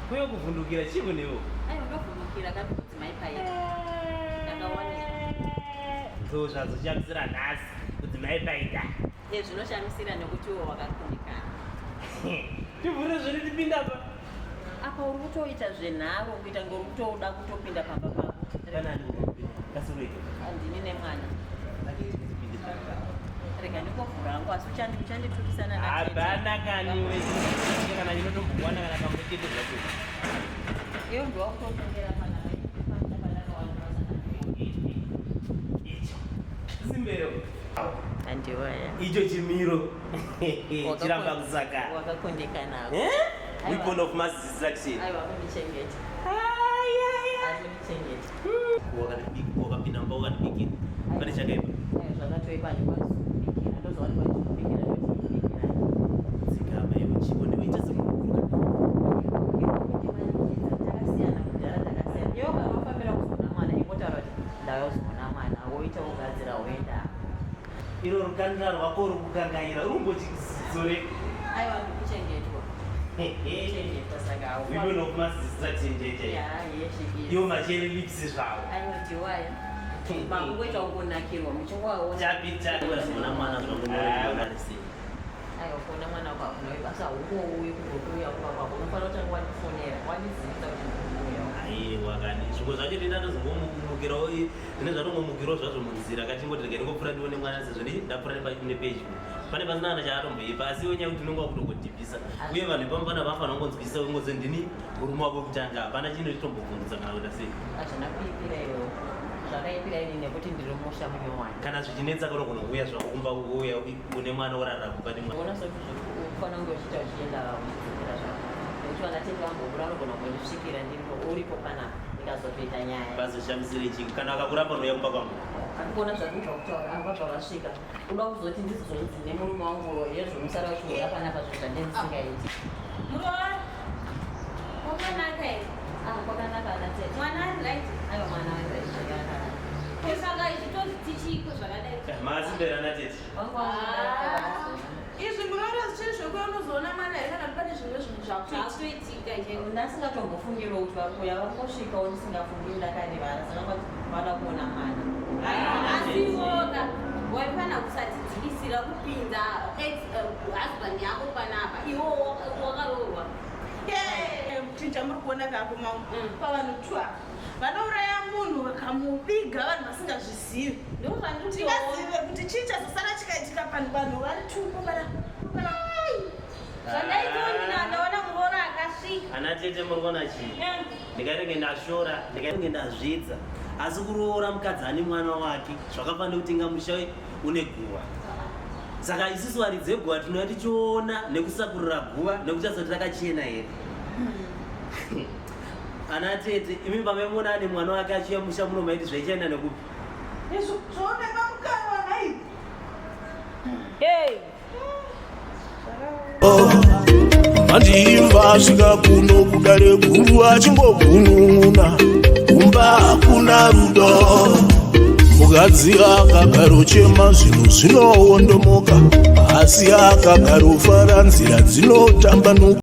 Kuyo kuvundukira chivo newo. Ndovundukira kandi kuti maipaita. Zvazo chamisira nhasi kuti maipaita. Zvinoshamisira nekuti iwo wakakundikana. Tivhure zviri tipinda pa. Apa uri kutoita zvenharo kuita ngori kutoda kutopinda pamba pako. Kana ndikuroita. Handini nemwana. Rega ndikovhura hangu asi uchanditurisana na tete. Hapana kaniwe kana ndinotombowana kana pamwechete zvacho. Iyo ndowakutofungera pana simbero handiwaya icho chimiro chiramba kusaka wakakundikana weapon of mass distraction. Aiwa kunichengeta. Kunichengeta. Wakapinda mba ukanibikira pane chakaipa zvakatoipa ndikwanisa kubikira ndozvawati kwachikubikira ndochikubikira tsigama iwe chivo neweita semukuruka takasiyana kudhara takasiyana iwo kana wafambira kuzoona mwana ingotaura kuti ndauya kuzoona mwana woita kugadzira woenda iro rukandira rwako ruri kukangaira rumbozoreka. aiwa ndikuchengetwa chengetwa saka weapon of mass distraction jeje iwo machere lipsi zvavo aiwa ndiwaya makungoita ungonakirwa muchingowaona chapita wazona mwana zvangunoaanisi aiwa kuona mwana wako akunoibasa hungouyi kungokuuya kuva kwako unofanira kutanga wandifonera wandizivisa kuti ndikuuya aiwa kani zvimwe zvacho ndinatozongomukirawo ndine zvatongomukirawo zvazvo munzira kachingoti rega ndingopfuura ndione mwana sezvo ndapfuura nepeji pane pasinana chaatomboipa asi iwe nyaya kuti unonga wakutongodhibhisa uye vanhu ipamupana vafanira kungonzwisisa ungoze ndini murume wako kutanga hapana chino chitombobvunza kana kuita sei hazvina kuipira iwewo zvakaipira ini nekuti ndiri musha mune mwana kana zvichinetsa kanogona kuuya zvako kumba uya une mwana orarira kumba nemwana ona soti ufanira kunge uchiita uchienda uchidzokera zvako nekuti vana tete vambobura vanogona kundisvikira ndiripo uripo kana ikazotoita nyaya vazoshamisire chiki kana akakuramba nouya kumba kwangu andikuona zvakubva kutaura ava zvavasvika uda kuzoti ndizozonzi nemurume wangu yezvomusara uchiuya panapa zvo zvandendisingaiti Kwakanaka here. Kwakanaka ana tete. Mwana ari right. Aiwa mwana ari right zvakanaka. Kusaka ichitozi tichiko zvakadai. maazimberana tete Izvi munoona zvichiri zvekuya unozoona mwana here kana pane zvimwe zvinhu zvakutoitika chaivo. Ndasingatombofungiro kuti vakuya vangosvikawo ndisingafungi ndakarivara saka vada kuona mwana. Asi ivoka waifana kusatidzikisira kupinda husband yako panapa iwo wakaroorwa. Chinja muri kuona kako pavanhu 12 vanouraya munhu vakamuviga vanhu vasingazvizivi tingazive kuti chii chazosara chikaitika vanhu vari 2 zvandaitoni ndaona ngoro akasvika ana tete muri kuona chii ndikaitenge ndashora ndikaitenge ndazvidza asi kuroora mukadzi ane mwana wake zvakafanira kutenga musha une guva saka isusu varidze guva tinouya tichiona nekusakurira guva nekuti azoti takachena here ana tete imi pamemona ane mwana wake achiuya musha munomaiti zvaichaenda nekupi zvooneka mukana hai mandiimba svika kuno kudare guru achingogunun'una kumba hakuna rudo mukadzi akagarochema zvinhu zvinoondomoka asi akagaroufara nzira dzinotambanuka